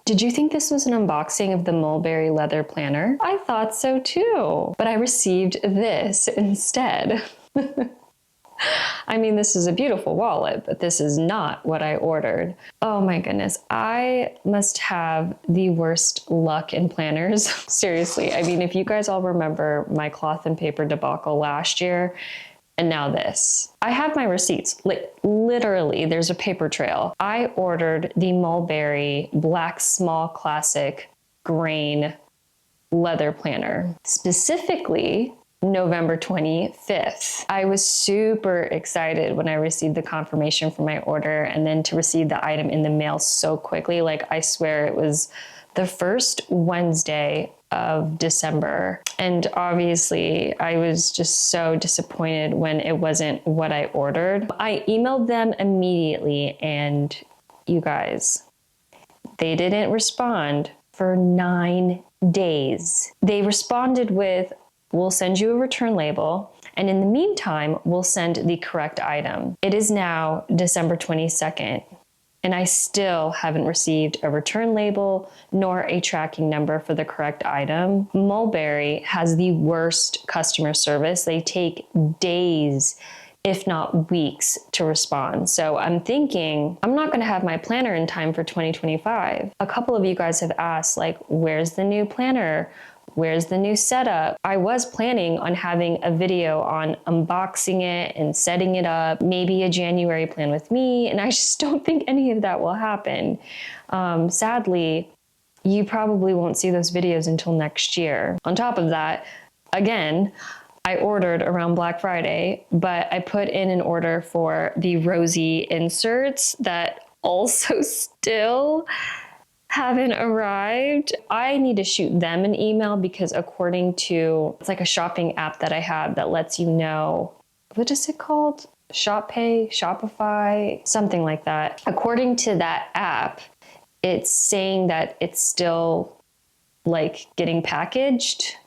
Did you think this was an unboxing of the Mulberry leather planner? I thought so too, but I received this instead. I mean, this is a beautiful wallet, but this is not what I ordered. Oh my goodness, I must have the worst luck in planners. Seriously, I mean, if you guys all remember my cloth and paper debacle last year, and now this. I have my receipts. Like literally, there's a paper trail. I ordered the Mulberry Black Small Classic Grain leather planner, specifically November 25th. I was super excited when I received the confirmation for my order, and then to receive the item in the mail so quickly. Like, I swear it was the first Wednesday of December. And obviously I was just so disappointed when it wasn't what I ordered. I emailed them immediately, and you guys, they didn't respond for 9 days. They responded with, "We'll send you a return label, and in the meantime, we'll send the correct item." It is now December 22nd. And I still haven't received a return label nor a tracking number for the correct item. Mulberry has the worst customer service. They take days, if not weeks, to respond. So I'm thinking I'm not gonna have my planner in time for 2025. A couple of you guys have asked, like, where's the new planner? Where's the new setup? I was planning on having a video on unboxing it and setting it up, maybe a January plan with me, and I just don't think any of that will happen. Sadly, you probably won't see those videos until next year. On top of that, again, I ordered around Black Friday, but I put in an order for the Rosie inserts that also still haven't arrived. I need to shoot them an email because according to, it's like a shopping app that I have that lets you know, what is it called? ShopPay, Shopify, something like that. According to that app, it's saying that it's still like getting packaged.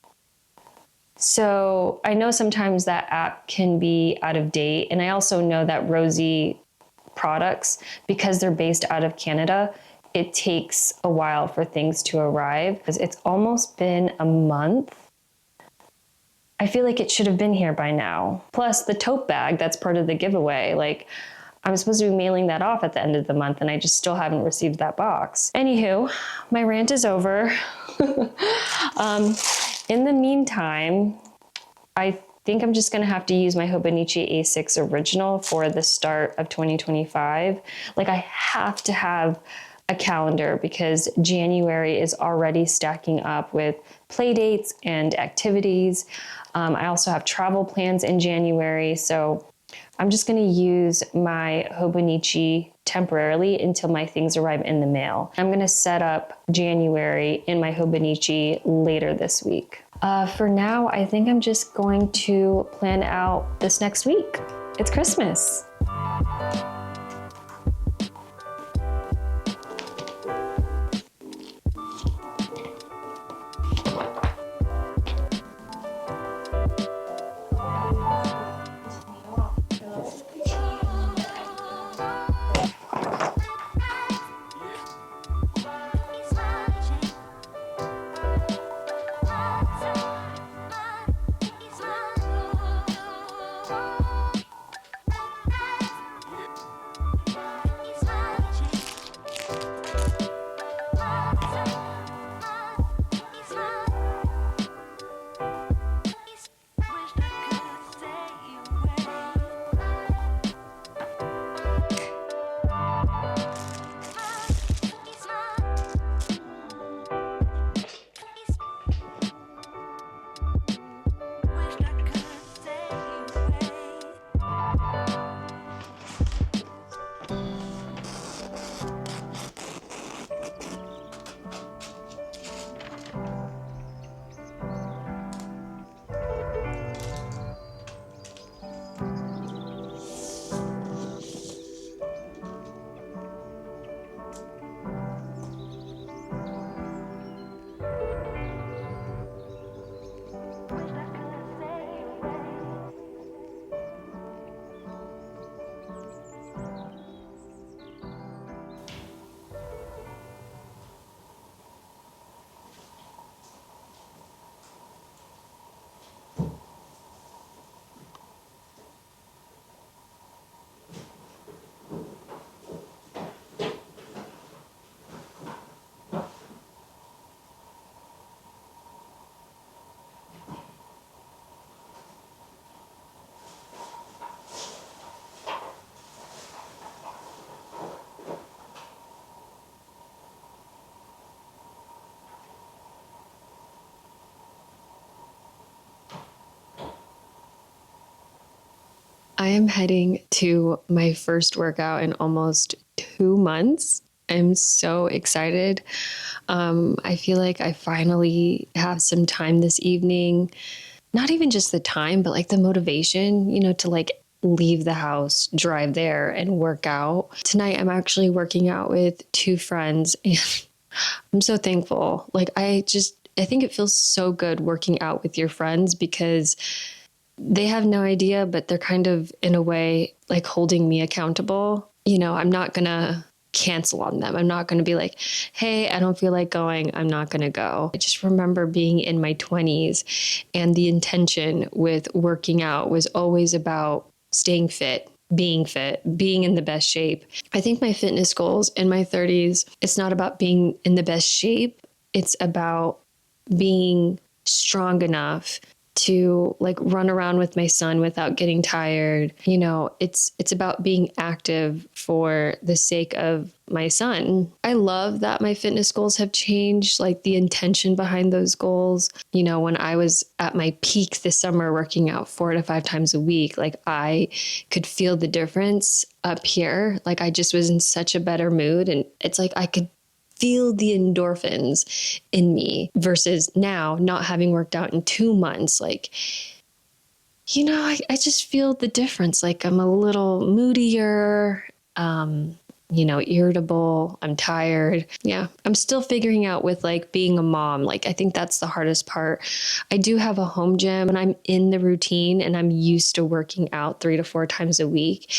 So I know sometimes that app can be out of date. And I also know that Rosie products, because they're based out of Canada, it takes a while for things to arrive. It's almost been a month. I feel like it should have been here by now. Plus the tote bag, that's part of the giveaway. Like, I'm supposed to be mailing that off at the end of the month, and I just still haven't received that box. Anywho, my rant is over. In the meantime, I think I'm just gonna have to use my Hobonichi A6 original for the start of 2025. Like, I have to have a calendar because January is already stacking up with play dates and activities. I also have travel plans in January, so I'm just gonna use my Hobonichi temporarily until my things arrive in the mail. I'm gonna set up January in my Hobonichi later this week. For now, I think I'm just going to plan out this next week. It's Christmas. I am heading to my first workout in almost 2 months. I'm so excited. I feel like I finally have some time this evening. Not even just the time, but like the motivation, to like leave the house, drive there and work out. Tonight, I'm actually working out with 2 friends and I'm so thankful. Like, I think it feels so good working out with your friends because they have no idea, but they're kind of in a way like holding me accountable. I'm not going to cancel on them. I'm not going to be like, hey, I don't feel like going. I'm not going to go. I just remember being in my 20s and the intention with working out was always about staying fit, being in the best shape. I think my fitness goals in my 30s, it's not about being in the best shape. It's about being strong enough to like run around with my son without getting tired. It's about being active for the sake of my son. I love that my fitness goals have changed, like the intention behind those goals. When I was at my peak this summer working out 4 to 5 times a week, like I could feel the difference up here. Like I just was in such a better mood, and it's like I could feel the endorphins in me versus now not having worked out in 2 months. Like, I just feel the difference. Like I'm a little moodier, irritable. I'm tired. Yeah. I'm still figuring out with like being a mom. Like, I think that's the hardest part. I do have a home gym and I'm in the routine and I'm used to working out 3 to 4 times a week.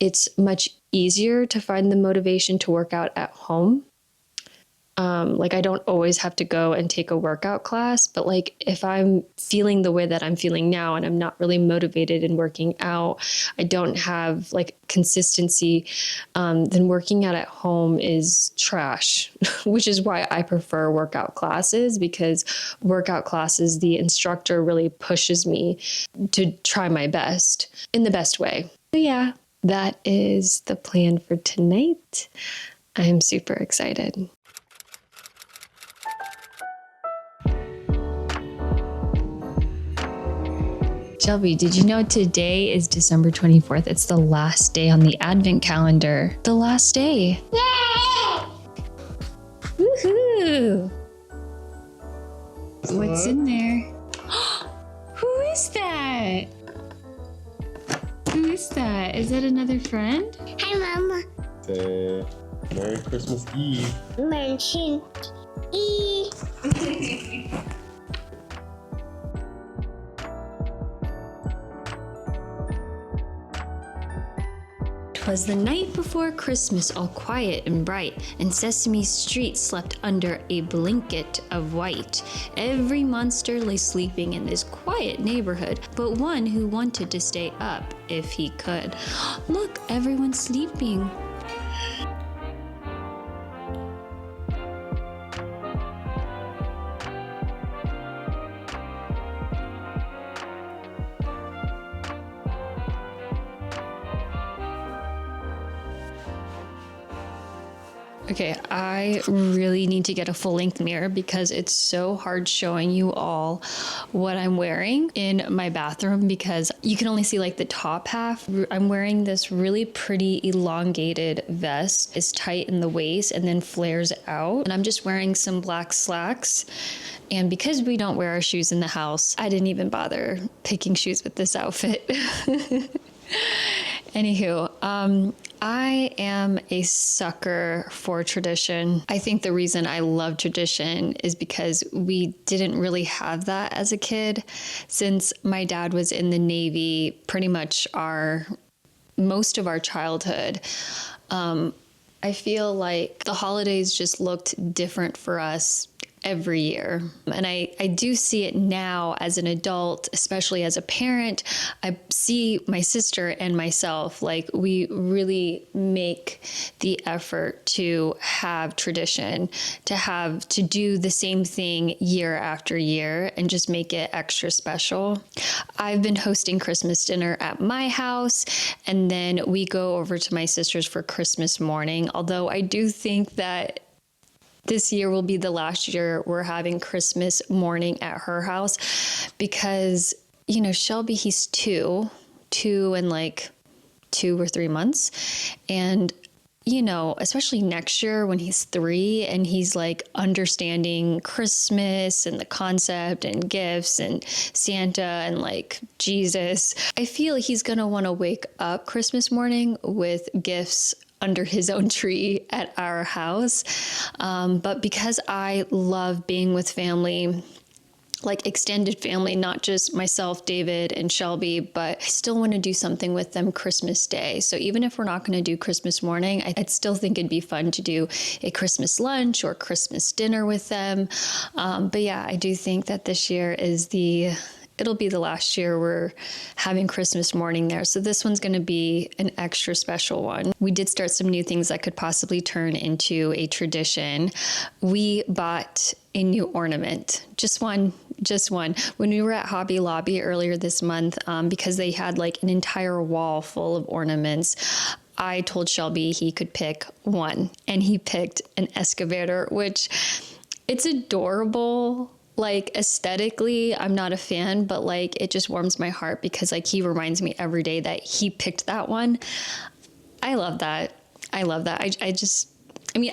It's much easier to find the motivation to work out at home. Like I don't always have to go and take a workout class, but like if I'm feeling the way that I'm feeling now and I'm not really motivated in working out, I don't have like consistency, then working out at home is trash, which is why I prefer workout classes, because workout classes, the instructor really pushes me to try my best in the best way. So yeah, that is the plan for tonight. I'm super excited. Shelby, did you know today is December 24th? It's the last day on the Advent calendar. The last day. Yay! Woohoo! What's in there? Who is that? Who is that? Is that another friend? Hi, Mama. Say Merry Christmas Eve. Merry Christmas Eve. 'Twas the night before Christmas, all quiet and bright, and Sesame Street slept under a blanket of white. Every monster lay sleeping in this quiet neighborhood, but one who wanted to stay up if he could. Look, everyone's sleeping. Okay, I really need to get a full-length mirror because it's so hard showing you all what I'm wearing in my bathroom because you can only see like the top half. I'm wearing this really pretty elongated vest. It's tight in the waist and then flares out. And I'm just wearing some black slacks. And because we don't wear our shoes in the house, I didn't even bother picking shoes with this outfit. Anywho, I am a sucker for tradition. I think the reason I love tradition is because we didn't really have that as a kid. Since my dad was in the Navy pretty much most of our childhood, I feel like the holidays just looked different for us every year. And I do see it now as an adult, especially as a parent. I see my sister and myself, like we really make the effort to have tradition, to do the same thing year after year and just make it extra special. I've been hosting Christmas dinner at my house, and then we go over to my sister's for Christmas morning. Although I do think that this year will be the last year we're having Christmas morning at her house because, Shelby, he's 2, 2 and like 2 or 3 months. And you know, especially next year when he's 3 and he's like understanding Christmas and the concept and gifts and Santa and like Jesus, I feel he's gonna want to wake up Christmas morning with gifts under his own tree at our house. But because I love being with family, like extended family, not just myself, David, and Shelby, but I still want to do something with them Christmas Day. So even if we're not going to do Christmas morning, I'd still think it'd be fun to do a Christmas lunch or Christmas dinner with them. But yeah, I do think that this year it'll be the last year we're having Christmas morning there. So this one's going to be an extra special one. We did start some new things that could possibly turn into a tradition. We bought a new ornament, just one. When we were at Hobby Lobby earlier this month, because they had like an entire wall full of ornaments, I told Shelby he could pick one, and he picked an excavator, which it's adorable. Like aesthetically, I'm not a fan, but like it just warms my heart because like he reminds me every day that he picked that one. I love that.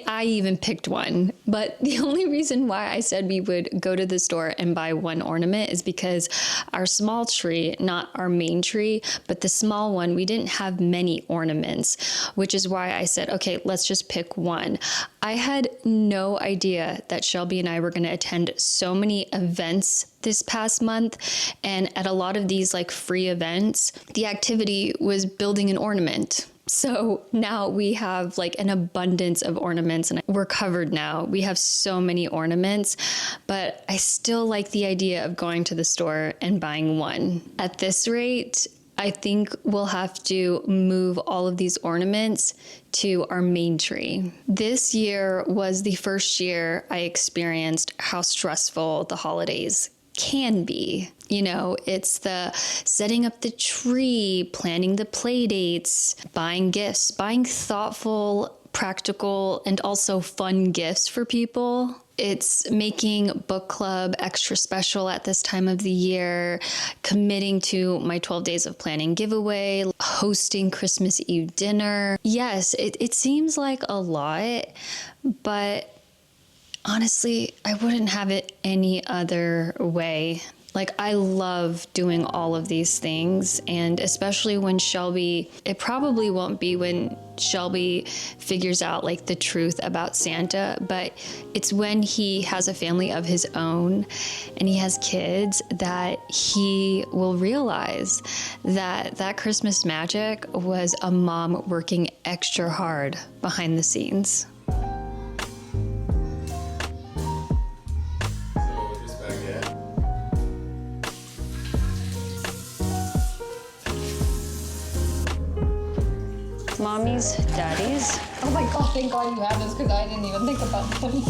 I even picked one, but the only reason why I said we would go to the store and buy one ornament is because our small tree, not our main tree, but the small one, we didn't have many ornaments, which is why I said, okay, let's just pick one. I had no idea that Shelby and I were going to attend so many events this past month. And at a lot of these like free events, the activity was building an ornament. So now we have like an abundance of ornaments and we're covered now. We have so many ornaments, but I still like the idea of going to the store and buying one. At this rate, I think we'll have to move all of these ornaments to our main tree. This year was the first year I experienced how stressful the holidays can be. You know, it's the setting up the tree, planning the play dates, buying gifts, buying thoughtful, practical, and also fun gifts for people. It's making book club extra special at this time of the year, committing to my 12 days of planning giveaway, hosting Christmas Eve dinner. Yes, it seems like a lot, but honestly, I wouldn't have it any other way. Like, I love doing all of these things, and especially when Shelby, it probably won't be when Shelby figures out like the truth about Santa, but it's when he has a family of his own and he has kids that he will realize that that Christmas magic was a mom working extra hard behind the scenes. Mommy's, daddy's. Oh my god, thank god you have this because I didn't even think about them.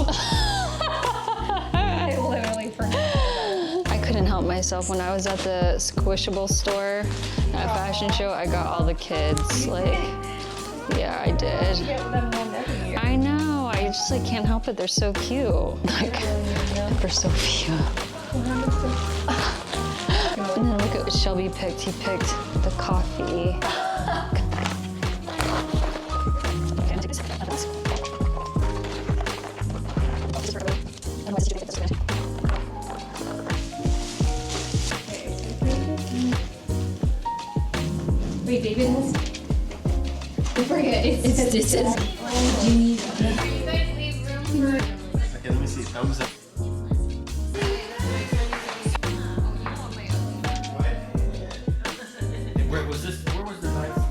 I literally forgot. I couldn't help myself. When I was at the Squishable store at a fashion show, I got all the kids. Like, yeah, I did. You get them one every year. I know. I just like can't help it. They're so cute. Like, for Sophia. And then look at what Shelby picked. He picked the coffee. Wait, David has. I forget. It's this is. Do you need? Okay, let me see. Thumbs up. Where was this? Where was the knife?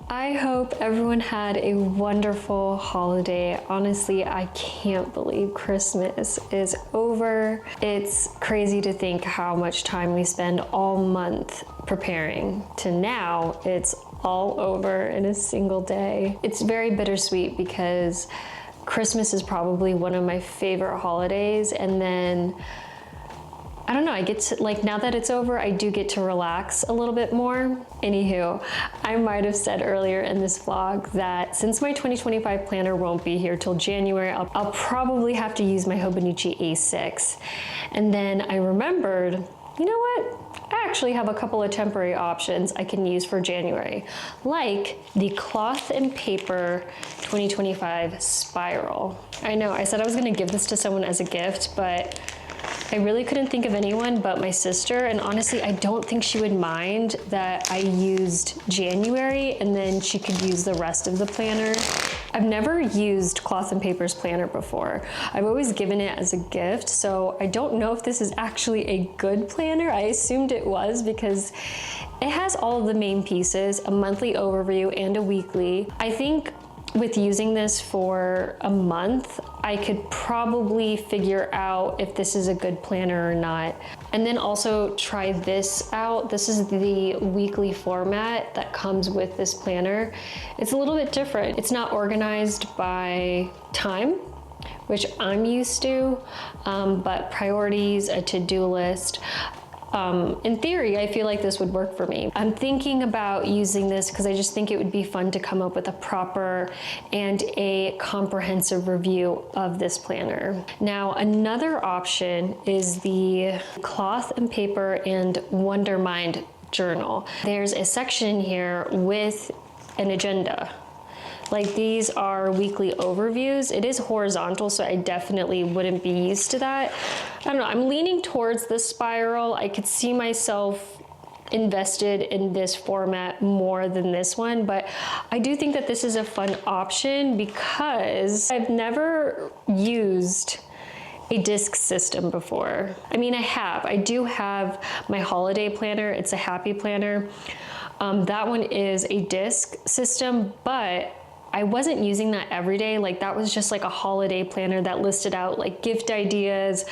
I hope everyone had a wonderful holiday. Honestly, I can't believe Christmas is over. It's crazy to think how much time we spend all month preparing to now it's all over in a single day. It's very bittersweet because Christmas is probably one of my favorite holidays, and then I don't know, I get to, like, now that it's over, I do get to relax a little bit more. Anywho, I might have said earlier in this vlog that since my 2025 planner won't be here till January, I'll probably have to use my Hobonichi A6. And then I remembered, you know what? I actually have a couple of temporary options I can use for January, like the cloth and paper 2025 spiral. I know, I said I was gonna give this to someone as a gift, but I really couldn't think of anyone but my sister, and honestly, I don't think she would mind that I used January and then she could use the rest of the planner. I've never used Cloth and Paper's planner before. I've always given it as a gift, so I don't know if this is actually a good planner. I assumed it was because it has all of the main pieces, a monthly overview and a weekly. I think with using this for a month, I could probably figure out if this is a good planner or not. And then also try this out. This is the weekly format that comes with this planner. It's a little bit different. It's not organized by time, which I'm used to, but priorities, a to-do list. In theory, I feel like this would work for me. I'm thinking about using this because I just think it would be fun to come up with a proper and a comprehensive review of this planner. Now, another option is the Cloth and Paper and Wonder Mind journal. There's a section here with an agenda. Like, these are weekly overviews. It is horizontal, so I definitely wouldn't be used to that. I don't know, I'm leaning towards the spiral. I could see myself invested in this format more than this one, but I do think that this is a fun option because I've never used a disc system before. I mean, I do have my holiday planner. It's a happy planner. That one is a disc system, but I wasn't using that every day. Like, that was just like a holiday planner that listed out like gift ideas,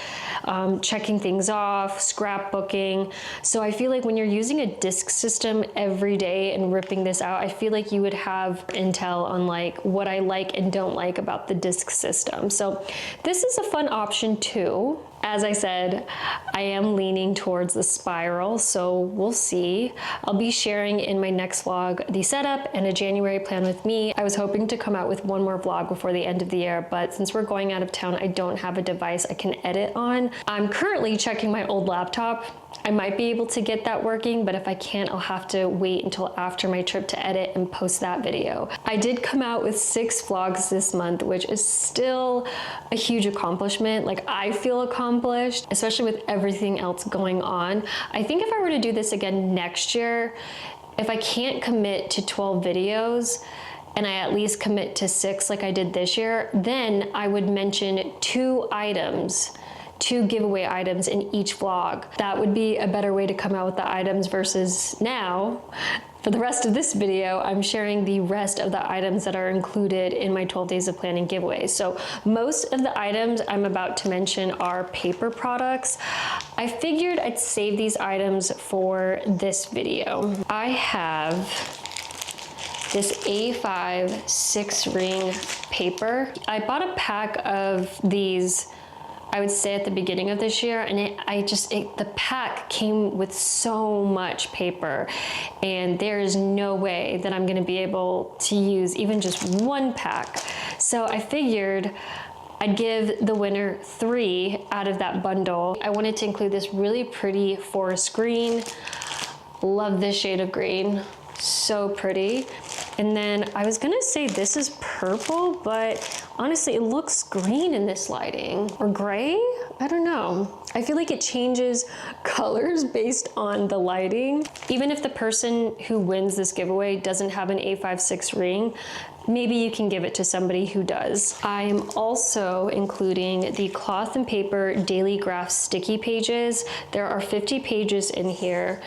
checking things off, scrapbooking. So I feel like when you're using a disc system every day and ripping this out, I feel like you would have intel on like what I like and don't like about the disc system. So this is a fun option too. As I said, I am leaning towards the spiral, so we'll see. I'll be sharing in my next vlog the setup and a January plan with me. I was hoping to come out with one more vlog before the end of the year, but since we're going out of town, I don't have a device I can edit on. I'm currently checking my old laptop. I might be able to get that working, but if I can't, I'll have to wait until after my trip to edit and post that video. I did come out with 6 vlogs this month, which is still a huge accomplishment. Like, I feel accomplished, especially with everything else going on. I think if I were to do this again next year, if I can't commit to 12 videos, and I at least commit to 6 like I did this year, then I would mention 2 giveaway items in each vlog. That would be a better way to come out with the items versus now. For the rest of this video, I'm sharing the rest of the items that are included in my 12 Days of Planning giveaway. So most of the items I'm about to mention are paper products. I figured I'd save these items for this video. I have this A5 6-ring paper. I bought a pack of these, I would say, at the beginning of this year, and the pack came with so much paper, and there is no way that I'm gonna be able to use even just one pack. So I figured I'd give the winner 3 out of that bundle. I wanted to include this really pretty forest green. Love this shade of green, so pretty. And then I was gonna say this is purple, but honestly, it looks green in this lighting. Or gray? I don't know. I feel like it changes colors based on the lighting. Even if the person who wins this giveaway doesn't have an A5/6 ring, maybe you can give it to somebody who does. I am also including the Cloth and Paper Daily Graph sticky pages. There are 50 pages in here.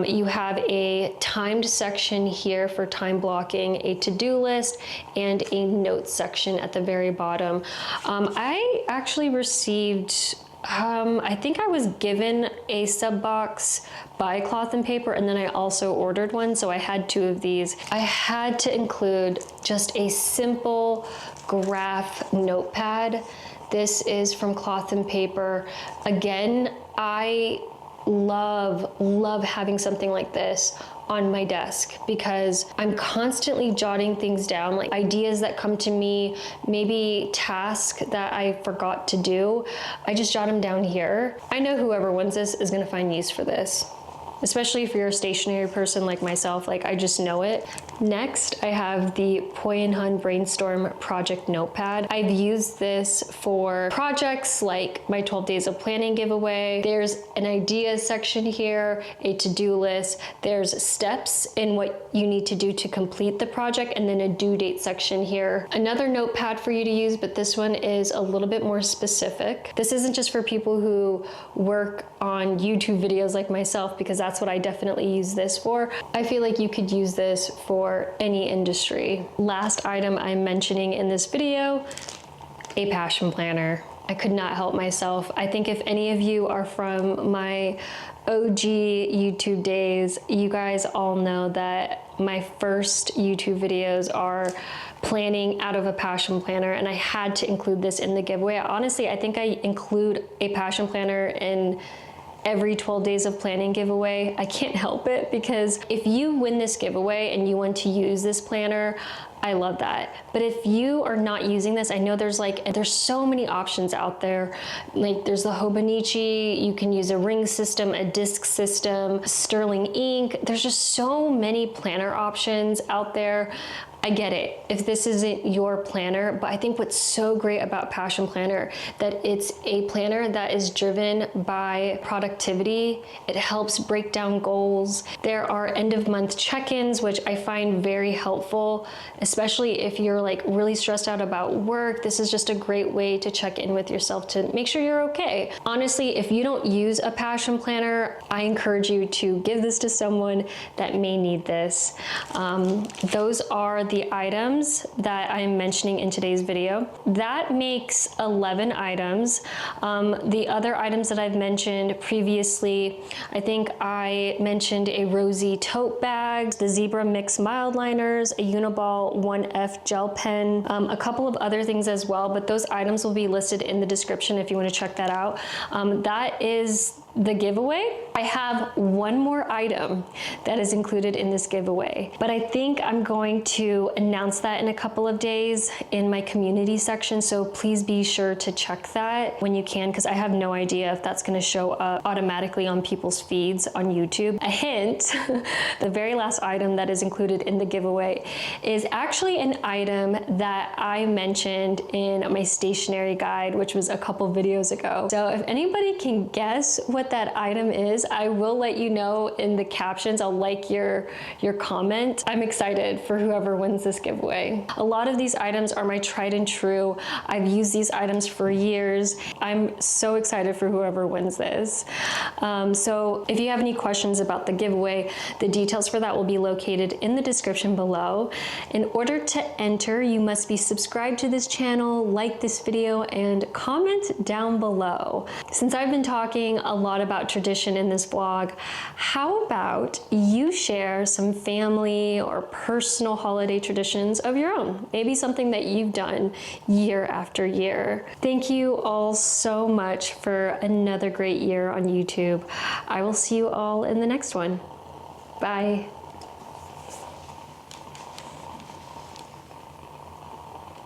You have a timed section here for time blocking, a to-do list, and a notes section at the very bottom. I actually received I think I was given a sub box by Cloth and Paper, and then I also ordered one, so I had 2 of these. I had to include just a simple graph notepad This is from Cloth and Paper. Again, I love having something like this on my desk because I'm constantly jotting things down, like ideas that come to me, maybe tasks that I forgot to do. I just jot them down here. I know whoever wins this is gonna find use for this, especially if you're a stationary person like myself, like I just know it. Next, I have the Poi and Hun Brainstorm Project Notepad. I've used this for projects like my 12 Days of Planning giveaway. There's an ideas section here, a to-do list. There's steps in what you need to do to complete the project, and then a due date section here. Another notepad for you to use, but this one is a little bit more specific. This isn't just for people who work on YouTube videos like myself, because that's what I definitely use this for. I feel like you could use this for any industry. Last item I'm mentioning in this video, a passion planner. I could not help myself. I think if any of you are from my OG YouTube days, you guys all know that my first YouTube videos are planning out of a passion planner, and I had to include this in the giveaway. Honestly, I think I include a passion planner in every 12 Days of Planning giveaway. I can't help it, because if you win this giveaway and you want to use this planner, I love that. But if you are not using this, I know there's so many options out there. Like there's the Hobonichi, you can use a ring system, a disc system, Sterling ink. There's just so many planner options out there. I get it if this isn't your planner, but I think what's so great about Passion Planner, that it's a planner that is driven by productivity. It helps break down goals. There are end of month check-ins, which I find very helpful, especially if you're like really stressed out about work. This is just a great way to check in with yourself to make sure you're okay. Honestly, if you don't use a Passion Planner, I encourage you to give this to someone that may need this. Those are the items that I'm mentioning in today's video. That makes 11 items. The other items that I've mentioned previously, I think I mentioned a Rosie tote bag, the Zebra Mix Mildliners, a Uniball 1F gel pen, a couple of other things as well, but those items will be listed in the description if you want to check that out. That is the giveaway. I have one more item that is included in this giveaway, but I think I'm going to announce that in a couple of days in my community section, so please be sure to check that when you can, because I have no idea if that's going to show up automatically on people's feeds on YouTube. A hint, the very last item that is included in the giveaway is actually an item that I mentioned in my stationery guide, which was a couple videos ago. So if anybody can guess what that item is, I will let you know in the captions. I'll like your comment. I'm excited for whoever wins this giveaway. A lot of these items are my tried and true. I've used these items for years. I'm so excited for whoever wins this. So if you have any questions about the giveaway, the details for that will be located in the description below. In order to enter, you must be subscribed to this channel, like this video, and comment down below. Since I've been talking a lot about tradition in this vlog, how about you share some family or personal holiday traditions of your own? Maybe something that you've done year after year. Thank you all so much for another great year on YouTube. I will see you all in the next one. Bye.